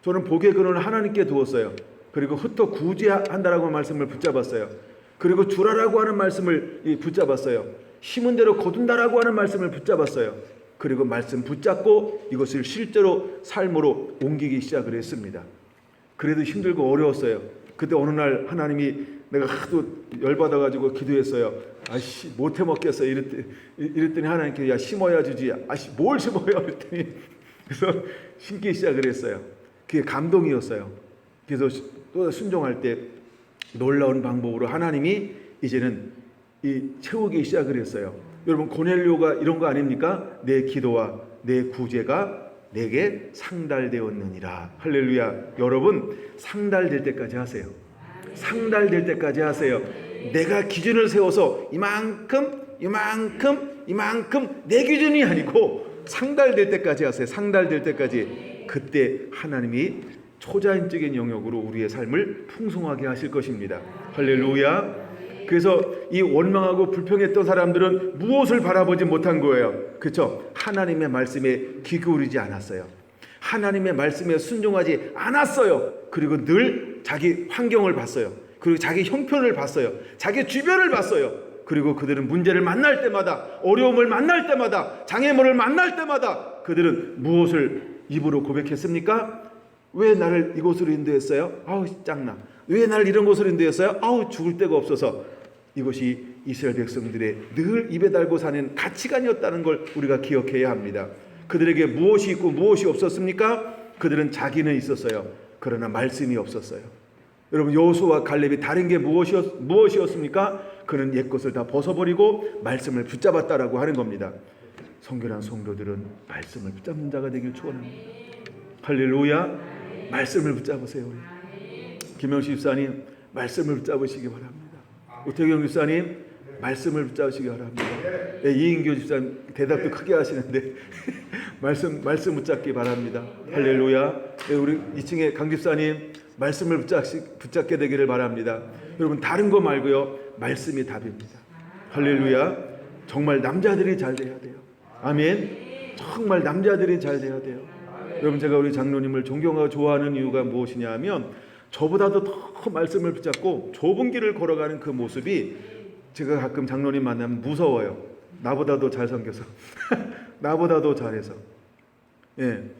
Speaker 1: 저는 복의 근원을 하나님께 두었어요. 그리고 흩어 구제한다라고 말씀을 붙잡았어요. 그리고 주라라고 하는 말씀을 붙잡았어요. 심은 대로 거둔다라고 하는 말씀을 붙잡았어요. 그리고 말씀 붙잡고 이것을 실제로 삶으로 옮기기 시작을 했습니다. 그래도 힘들고 어려웠어요. 그때 어느 날 하나님이 내가 하도 열받아가지고 기도했어요. 아씨 못해 먹겠어 이랬더니 하나님께 야 심어야 주지. 아씨 뭘 심어요? 그랬더니 그래서 심기 시작을 했어요. 그게 감동이었어요. 그래서 또 순종할 때 놀라운 방법으로 하나님이 이제는 채우기 시작을 했어요. 여러분 고넬료가 이런 거 아닙니까? 내 기도와 내 구제가 내게 상달되었느니라. 할렐루야. 여러분 상달될 때까지 하세요. 상달될 때까지 하세요. 내가 기준을 세워서 이만큼 내 기준이 아니고 상달될 때까지 하세요. 상달될 때까지. 그때 하나님이 초자연적인 영역으로 우리의 삶을 풍성하게 하실 것입니다. 할렐루야. 그래서 이 원망하고 불평했던 사람들은 무엇을 바라보지 못한 거예요? 그렇죠? 하나님의 말씀에 귀 기울이지 않았어요. 하나님의 말씀에 순종하지 않았어요. 그리고 늘 자기 환경을 봤어요. 그리고 자기 형편을 봤어요. 자기 주변을 봤어요. 그리고 그들은 문제를 만날 때마다, 어려움을 만날 때마다, 장애물을 만날 때마다 그들은 무엇을 입으로 고백했습니까? 왜 나를 이곳으로 인도했어요? 아우 짱나. 왜 나를 이런 곳으로 인도했어요? 아우 죽을 데가 없어서. 이것이 이스라엘 백성들의 늘 입에 달고 사는 가치관이었다는 걸 우리가 기억해야 합니다. 그들에게 무엇이 있고 무엇이 없었습니까? 그들은 자기는 있었어요. 그러나 말씀이 없었어요. 여러분 여호수아와 갈렙이 다른 게 무엇이었습니까? 그는 옛것을 다 벗어버리고 말씀을 붙잡았다라고 하는 겁니다. 성결한 성도들은 말씀을 붙잡는 자가 되길 축원합니다. 할렐루야. 말씀을 붙잡으세요. 우리 김영식 집사님 말씀을 붙잡으시기 바랍니다. 우태경 집사님 말씀을 붙잡으시기 바랍니다. 이인교 집사님 대답도 크게 하시는데 말씀 붙잡기 바랍니다. 할렐루야. 우리 2층에 강 집사님 말씀을 붙잡게 되기를 바랍니다. 여러분 다른 거 말고요. 말씀이 답입니다. 할렐루야. 정말 남자들이 잘 돼야 돼요. 아멘. 정말 남자들이 잘 돼야 돼요. 여러분 제가 우리 장로님을 존경하고 좋아하는 이유가 무엇이냐 하면 저보다도 더 말씀을 붙잡고 좁은 길을 걸어가는 그 모습이 제가 가끔 장로님 만나면 무서워요. 나보다도 잘생겨서 나보다도 잘해서.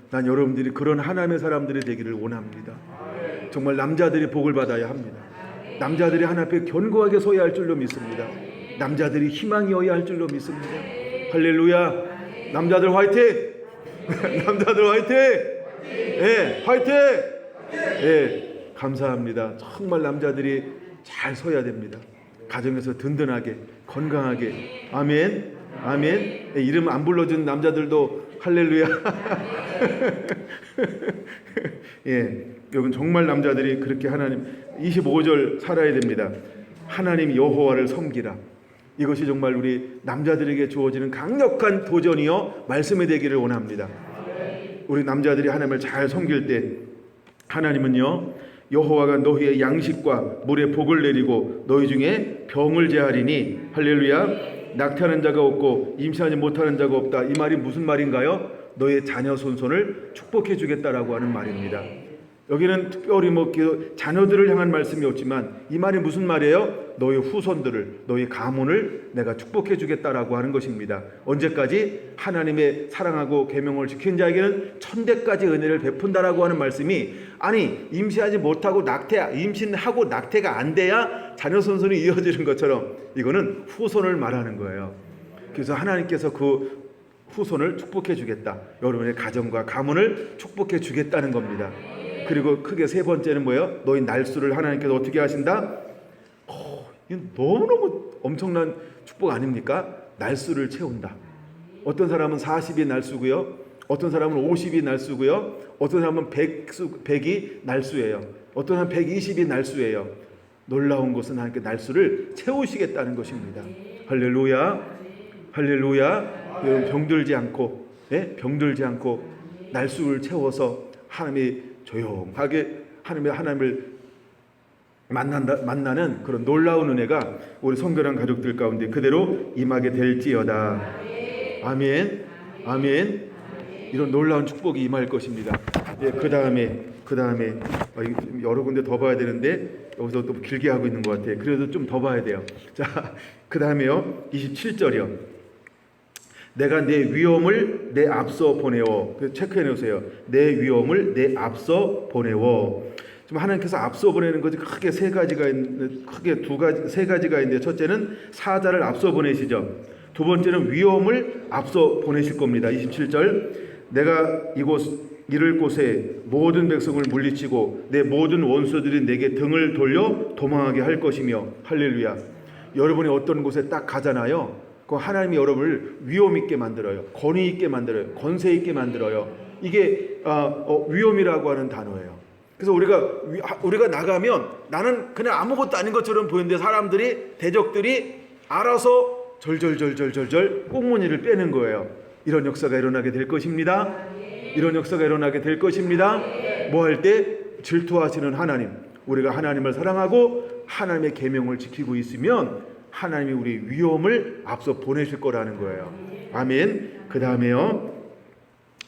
Speaker 1: 난 여러분들이 그런 하나님의 사람들이 되기를 원합니다. 정말 남자들이 복을 받아야 합니다. 남자들이 하나님 앞에 견고하게 서야 할 줄로 믿습니다. 남자들이 희망이어야 할 줄로 믿습니다. 할렐루야. 남자들 화이팅! 남자들 화이팅! 화이팅! 감사합니다. 정말 남자들이 잘 서야 됩니다. 가정에서 든든하게 건강하게. 아멘. 아멘. 이름 안 불러준 남자들도 할렐루야. 여러분 정말 남자들이 그렇게 하나님 25절 살아야 됩니다. 하나님 여호와를 섬기라. 이것이 정말 우리 남자들에게 주어지는 강력한 도전이요 말씀이 되기를 원합니다. 우리 남자들이 하나님을 잘 섬길 때 하나님은요 여호와가 너희의 양식과 물에 복을 내리고 너희 중에 병을 제하리니 할렐루야. 낙태하는 자가 없고 임신하지 못하는 자가 없다. 이 말이 무슨 말인가요? 너의 자녀 손손을 축복해 주겠다라고 하는 말입니다. 여기는 특별히 자녀들을 향한 말씀이 없지만 이 말이 무슨 말이에요? 너의 후손들을, 너의 가문을 내가 축복해 주겠다라고 하는 것입니다. 언제까지? 하나님의 사랑하고 계명을 지킨 자에게는 천대까지 은혜를 베푼다라고 하는 말씀이, 아니 임신하지 못하고 임신하고 낙태가 안 돼야 자녀 손손이 이어지는 것처럼 이거는 후손을 말하는 거예요. 그래서 하나님께서 그 후손을 축복해 주겠다. 여러분의 가정과 가문을 축복해 주겠다는 겁니다. 그리고 크게 세 번째는 뭐예요? 너희 날수를 하나님께서 어떻게 하신다? 이건 너무너무 엄청난 축복 아닙니까? 날수를 채운다. 어떤 사람은 40이 날수고요. 어떤 사람은 50이 날수고요. 어떤 사람은 100이 날수예요. 어떤 사람은 120이 날수예요. 놀라운 것은 하나님께 날수를 채우시겠다는 것입니다. 할렐루야. 할렐루야. 여러분 병들지 않고 날수를 채워서 하나님이 조용하게 하나님을 만나는 그런 놀라운 은혜가 우리 성결한 가족들 가운데 그대로 임하게 될지어다. 아멘. 아멘. 이런 놀라운 축복이 임할 것입니다. 그 다음에 여러 군데 더 봐야 되는데 여기서 또 길게 하고 있는 것 같아요. 그래도 좀 더 봐야 돼요. 자, 그 다음에요. 27절이요. 내가 내 위엄을 내 앞서 보내워. 체크해 놓으세요. 내 위엄을 내 앞서 보내워. 지금 하나님께서 앞서 보내는 것이 크게 세 가지가 있는데, 첫째는 사자를 앞서 보내시죠. 두 번째는 위험을 앞서 보내실 겁니다. 27절, 내가 이를 곳에 모든 백성을 물리치고 내 모든 원수들이 내게 등을 돌려 도망하게 할 것이며. 할렐루야. 여러분이 어떤 곳에 딱 가잖아요. 그 하나님이 여러분을 위험 있게 만들어요. 권위 있게 만들어요. 권세 있게 만들어요. 이게 위험이라고 하는 단어예요. 그래서 우리가 나가면 나는 그냥 아무것도 아닌 것처럼 보이는데 대적들이 알아서 절절절절절절 꽁무니를 빼는 거예요. 이런 역사가 일어나게 될 것입니다. 이런 역사가 일어나게 될 것입니다. 뭐 할 때? 질투하시는 하나님, 우리가 하나님을 사랑하고 하나님의 계명을 지키고 있으면 하나님이 우리 위험을 앞서 보내실 거라는 거예요. 아멘. 그 다음에요,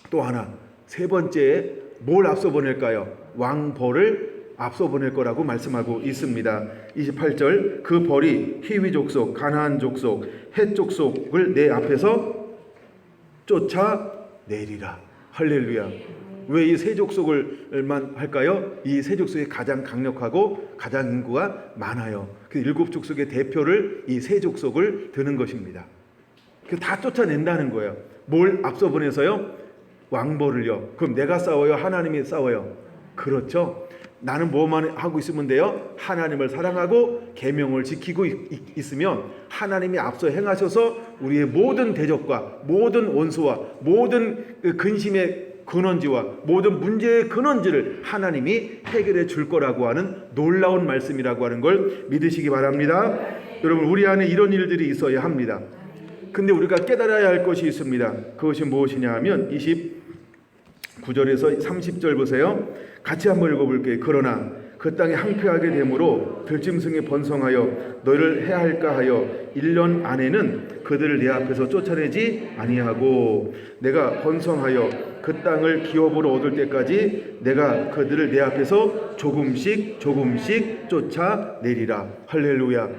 Speaker 1: 또 하나, 세 번째, 뭘 앞서 보낼까요? 왕벌을 앞서 보낼 거라고 말씀하고 있습니다. 28절, 그 벌이 히위 족속, 가나안 족속, 헷 족속을 내 앞에서 쫓아내리라. 할렐루야. 왜 이 세 족속을만 할까요? 이 세 족속이 가장 강력하고 가장 인구가 많아요. 그 일곱 족속의 대표를 이 세 족속을 드는 것입니다. 다 쫓아낸다는 거예요. 뭘 앞서 보내서요? 왕벌을요. 그럼 내가 싸워요? 하나님이 싸워요? 그렇죠. 나는 뭐만 하고 있으면 돼요? 하나님을 사랑하고 계명을 지키고 있으면 하나님이 앞서 행하셔서 우리의 모든 대적과 모든 원수와 모든 근심의 근원지와 모든 문제의 근원지를 하나님이 해결해 줄 거라고 하는 놀라운 말씀이라고 하는 걸 믿으시기 바랍니다. 여러분, 우리 안에 이런 일들이 있어야 합니다. 근데 우리가 깨달아야 할 것이 있습니다. 그것이 무엇이냐 하면 29절에서 30절 보세요. 같이 한번 읽어볼게요. 그러나 그 땅에 항폐하게 되므로 들짐승이 번성하여 너희를 해할까 하여 1년 안에는 그들을 내 앞에서 쫓아내지 아니하고 내가 번성하여 그 땅을 기업으로 얻을 때까지 내가 그들을 내 앞에서 조금씩 쫓아내리라. 할렐루야.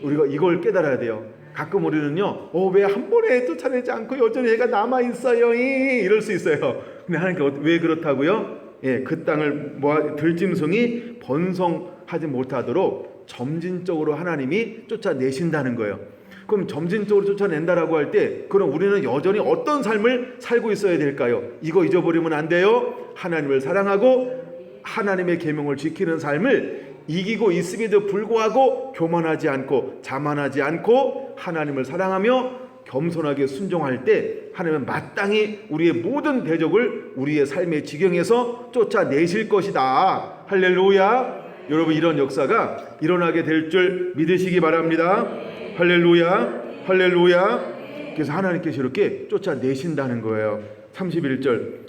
Speaker 1: 우리가 이걸 깨달아야 돼요. 가끔 우리는요, 왜 한 번에 쫓아내지 않고 여전히 얘가 남아있어요 이럴 수 있어요. 근데 하나님께 왜 그렇다고요? 그 땅을 들짐승이 번성하지 못하도록 점진적으로 하나님이 쫓아내신다는 거예요. 그럼 점진적으로 쫓아낸다라고 할 때, 그럼 우리는 여전히 어떤 삶을 살고 있어야 될까요? 이거 잊어버리면 안 돼요. 하나님을 사랑하고 하나님의 계명을 지키는 삶을 이기고 있음에도 불구하고 교만하지 않고 자만하지 않고 하나님을 사랑하며 겸손하게 순종할 때 하나님은 마땅히 우리의 모든 대적을 우리의 삶의 지경에서 쫓아내실 것이다. 할렐루야. 여러분, 이런 역사가 일어나게 될 줄 믿으시기 바랍니다. 할렐루야. 할렐루야. 그래서 하나님께서 이렇게 쫓아내신다는 거예요. 31절,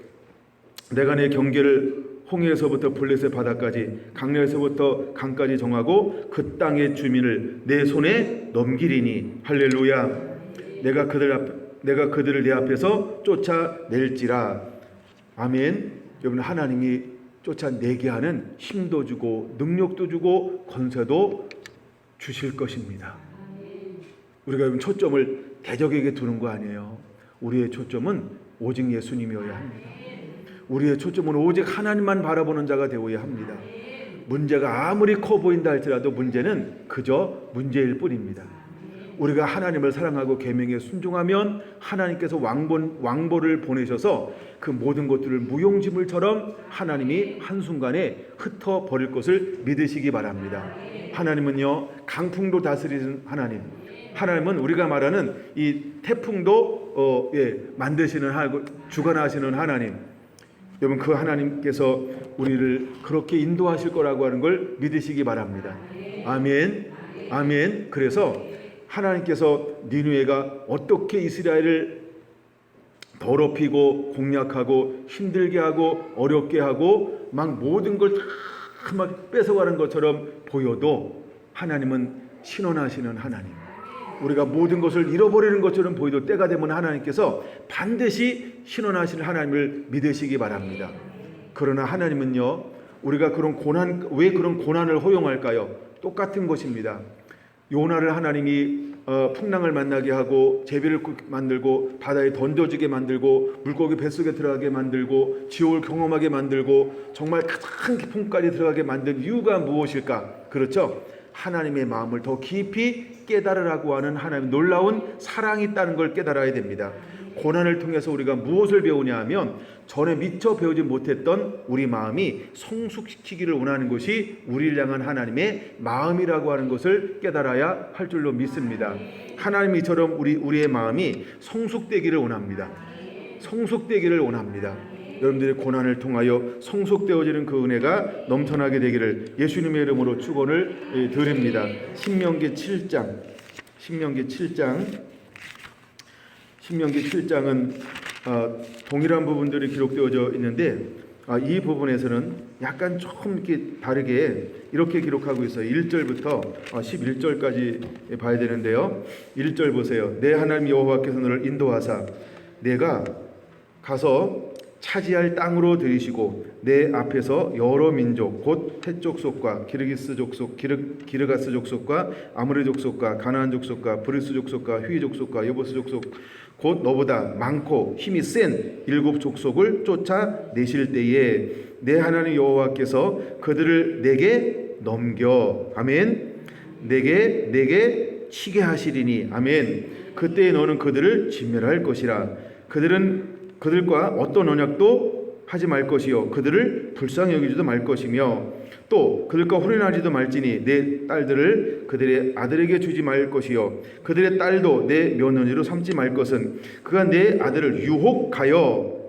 Speaker 1: 내가 내 경계를 홍해에서부터 블레셋 바다까지 강야에서부터 강까지 정하고 그 땅의 주민을 내 손에 넘기리니. 할렐루야. 내가 그들을 내 앞에서 쫓아낼지라. 아멘. 여러분, 하나님이 쫓아내게 하는 힘도 주고 능력도 주고 권세도 주실 것입니다. 우리가 여러분 초점을 대적에게 두는 거 아니에요. 우리의 초점은 오직 예수님이어야 합니다. 우리의 초점은 오직 하나님만 바라보는 자가 되어야 합니다. 문제가 아무리 커 보인다 할지라도 문제는 그저 문제일 뿐입니다. 우리가 하나님을 사랑하고 계명에 순종하면 하나님께서 왕벌을 보내셔서 그 모든 것들을 무용지물처럼 하나님이 한순간에 흩어버릴 것을 믿으시기 바랍니다. 하나님은요, 강풍도 다스리는 하나님, 하나님은 우리가 말하는 이 태풍도 만드시는 주관하시는 하나님. 여러분, 그 하나님께서 우리를 그렇게 인도하실 거라고 하는 걸 믿으시기 바랍니다. 아멘. 아멘. 그래서 하나님께서 니느웨가 어떻게 이스라엘을 더럽히고 공략하고 힘들게 하고 어렵게 하고 막 모든 걸 다 막 뺏어가는 것처럼 보여도 하나님은 신원하시는 하나님, 우리가 모든 것을 잃어버리는 것처럼 보여도 때가 되면 하나님께서 반드시 신원하시는 하나님을 믿으시기 바랍니다. 그러나 하나님은요, 우리가 왜 그런 고난을 허용할까요? 똑같은 것입니다. 요나를 하나님이 풍랑을 만나게 하고 제비를 만들고 바다에 던져지게 만들고 물고기 뱃속에 들어가게 만들고 지옥을 경험하게 만들고 정말 가장 깊은 곳까지 들어가게 만든 이유가 무엇일까? 그렇죠? 하나님의 마음을 더 깊이 깨달으라고 하는 하나님의 놀라운 사랑이 있다는 걸 깨달아야 됩니다. 고난을 통해서 우리가 무엇을 배우냐 하면 전에 미처 배우지 못했던 우리 마음이 성숙시키기를 원하는 것이 우리를 향한 하나님의 마음이라고 하는 것을 깨달아야 할 줄로 믿습니다. 하나님이 이처럼 우리의 마음이 성숙되기를 원합니다. 성숙되기를 원합니다. 여러분들의 고난을 통하여 성숙되어지는 그 은혜가 넘쳐나게 되기를 예수님의 이름으로 축원을 드립니다. 신명기 7장은 동일한 부분들이 기록되어져 있는데 이 부분에서는 약간 조금 이렇게 다르게 이렇게 기록하고 있어요. 1절부터 11절까지 봐야 되는데요. 1절 보세요. 내 하나님 여호와께서 너를 인도하사 내가 가서 차지할 땅으로 들이시고 내 앞에서 여러 민족 곧 헷 족속과 기르기스 족속 기르가스 족속과 아므리 족속과 가나안 족속과 브리스 족속과 휘 족속과 여보스 족속 곧 너보다 많고 힘이 센 7 족속을 쫓아내실 때에 내 하나님 여호와께서 그들을 내게 넘겨 아멘 내게 치게 하시리니 아멘 그때에 너는 그들을 진멸할 것이라 그들과 어떤 언약도 하지 말 것이요 그들을 불쌍히 여기지도 말 것이며 또 그들과 혼인하지도 말지니 내 딸들을 그들의 아들에게 주지 말 것이요 그들의 딸도 내 며느리로 삼지 말 것은 그가 내 아들을 유혹하여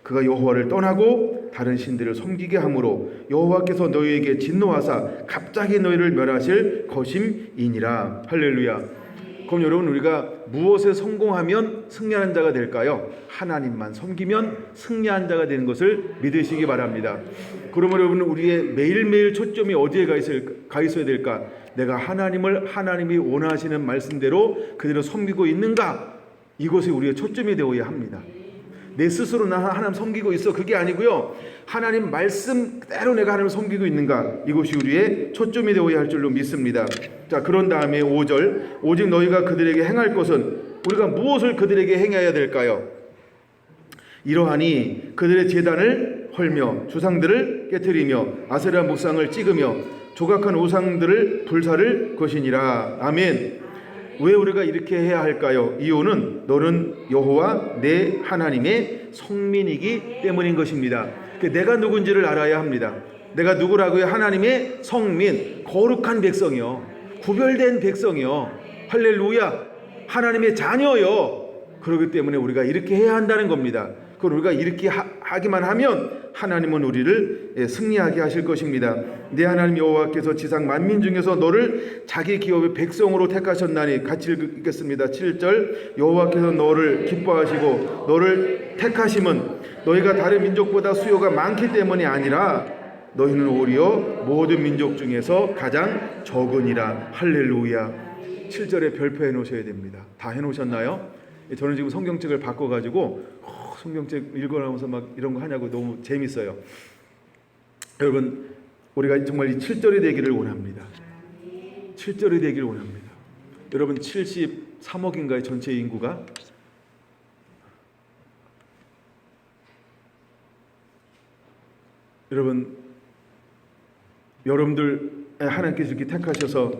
Speaker 1: 그가 여호와를 떠나고 다른 신들을 섬기게 하므로 여호와께서 너희에게 진노하사 갑자기 너희를 멸하실 것임이니라. 할렐루야. 그럼 여러분 우리가 무엇에 성공하면 승리하는 자가 될까요? 하나님만 섬기면 승리한 자가 되는 것을 믿으시기 바랍니다. 그러면 여러분 우리의 매일매일 초점이 어디에 가 있어야 될까? 내가 하나님이 원하시는 말씀대로 그대로 섬기고 있는가? 이것이 우리의 초점이 되어야 합니다. 내 스스로 나 하나님 섬기고 있어 그게 아니고요. 하나님 말씀 그대로 내가 하나님 섬기고 있는가? 이것이 우리의 초점이 되어야 할 줄로 믿습니다. 자, 그런 다음에 5절 오직 너희가 그들에게 행할 것은 우리가 무엇을 그들에게 행해야 될까요? 이러하니 그들의 제단을 헐며 주상들을 깨뜨리며 아세라 목상을 찍으며 조각한 우상들을 불사를 것이니라. 아멘. 왜 우리가 이렇게 해야 할까요? 이유는 너는 여호와 내 하나님의 성민이기 때문인 것입니다. 내가 누군지를 알아야 합니다. 내가 누구라고요? 하나님의 성민, 거룩한 백성이요, 구별된 백성이요, 할렐루야, 하나님의 자녀요. 그렇기 때문에 우리가 이렇게 해야 한다는 겁니다. 그걸 우리가 이렇게 하기만 하면 하나님은 우리를 승리하게 하실 것입니다. 내 하나님 여호와께서 지상 만민 중에서 너를 자기 기업의 백성으로 택하셨나니 같이 읽겠습니다. 7절 여호와께서 너를 기뻐하시고 너를 택하심은 너희가 다른 민족보다 수요가 많기 때문이 아니라 너희는 오히려 모든 민족 중에서 가장 적으니라. 할렐루야. 7절에 별표해 놓으셔야 됩니다. 다 해놓으셨나요? 저는 지금 성경책을 바꿔가지고 성경책 읽어나오면서 막 이런 거 하냐고 너무 재밌어요. 여러분 우리가 정말 이 7절이 되기를 원합니다. 7절이 되기를 원합니다. 여러분 73억인가요? 전체 인구가? 여러분들 하나님께서 이렇게 택하셔서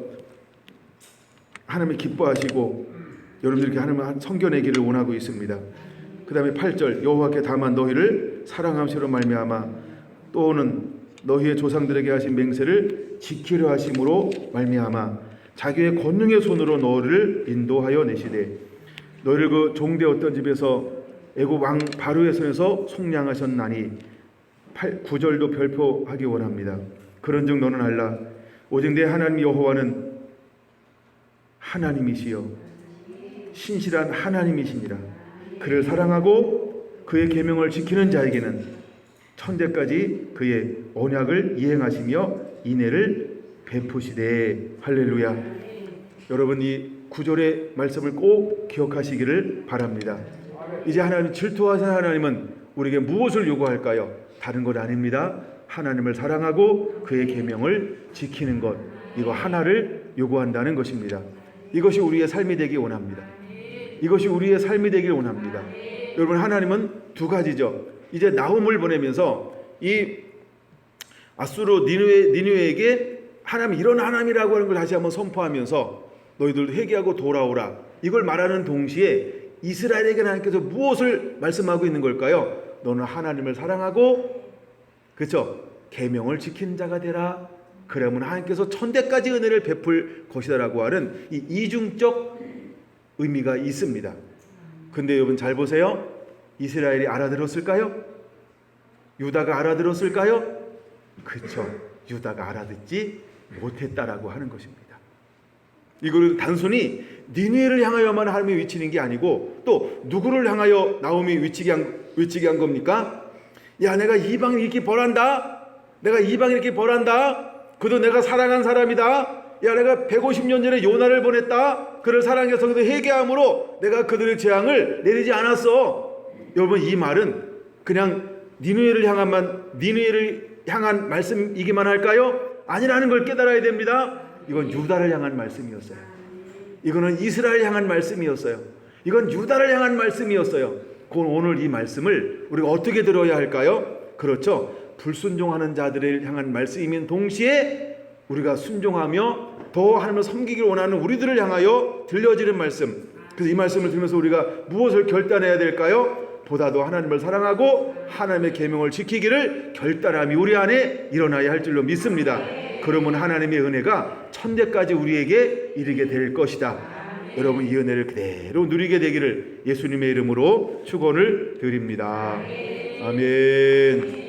Speaker 1: 하나님이 기뻐하시고 여러분들께 하나님 섬겨내기를 원하고 있습니다. 그 다음에 8절 여호와께 다만 너희를 사랑함으로 말미암아 또는 너희의 조상들에게 하신 맹세를 지키려 하심으로 말미암아 자기의 권능의 손으로 너희를 인도하여 내시되 너희를 그 종되었던 집에서 애굽 왕 바로의 손에서 속량하셨나니 9절도 별표하기 원합니다. 그런즉 너는 알라 오직 내 하나님 여호와는 하나님이시여 신실한 하나님이시니라. 그를 사랑하고 그의 계명을 지키는 자에게는 천대까지 그의 언약을 이행하시며 인애를 베푸시되. 할렐루야. 여러분 이 9절의 말씀을 꼭 기억하시기를 바랍니다. 이제 하나님 질투하신 하나님은 우리에게 무엇을 요구할까요? 다른 것 아닙니다. 하나님을 사랑하고 그의 계명을 지키는 것, 이거 하나를 요구한다는 것입니다. 이것이 우리의 삶이 되기 원합니다. 이것이 우리의 삶이 되길 원합니다. 여러분, 하나님은 두 가지죠. 이제 나홈을 보내면서 이 아수르 니느웨에게 하나님, 이런 하나님이라고 하는 걸 다시 한번 선포하면서 너희들 회개하고 돌아오라, 이걸 말하는 동시에 이스라엘에게 하나님께서 무엇을 말씀하고 있는 걸까요? 너는 하나님을 사랑하고, 그렇죠, 계명을 지킨 자가 되라. 그러면 하나님께서 천대까지 은혜를 베풀 것이다라고 하는 이 이중적 의미가 있습니다. 근데 여러분 잘 보세요. 이스라엘이 알아들었을까요? 유다가 알아들었을까요? 그렇죠. 유다가 알아듣지 못했다라고 하는 것입니다. 이거를 단순히 니느웨를 향하여만 하나님이 외치는 게 아니고 또 누구를 향하여 나홈이 외치게 한 겁니까? 야, 내가 이방인 이렇게 벌한다. 내가 이방인 이렇게 벌한다. 그도 내가 사랑한 사람이다. 야, 내가 150년 전에 요나를 보냈다. 그를 사랑해서 그도 회개함으로 내가 그들의 재앙을 내리지 않았어. 여러분, 이 말은 그냥 니느웨를 향한 말씀이기만 할까요? 아니라는 걸 깨달아야 됩니다. 이건 유다를 향한 말씀이었어요. 이거는 이스라엘 향한 말씀이었어요. 이건 유다를 향한 말씀이었어요. 그건 오늘 이 말씀을 우리가 어떻게 들어야 할까요? 그렇죠. 불순종하는 자들을 향한 말씀이면 동시에 우리가 순종하며 더 하나님을 섬기기를 원하는 우리들을 향하여 들려지는 말씀. 그래서 이 말씀을 들으면서 우리가 무엇을 결단해야 될까요? 보다도 하나님을 사랑하고 하나님의 계명을 지키기를 결단함이 우리 안에 일어나야 할 줄로 믿습니다. 그러면 하나님의 은혜가 천대까지 우리에게 이르게 될 것이다. 여러분, 이 은혜를 그대로 누리게 되기를 예수님의 이름으로 축원을 드립니다. 아멘.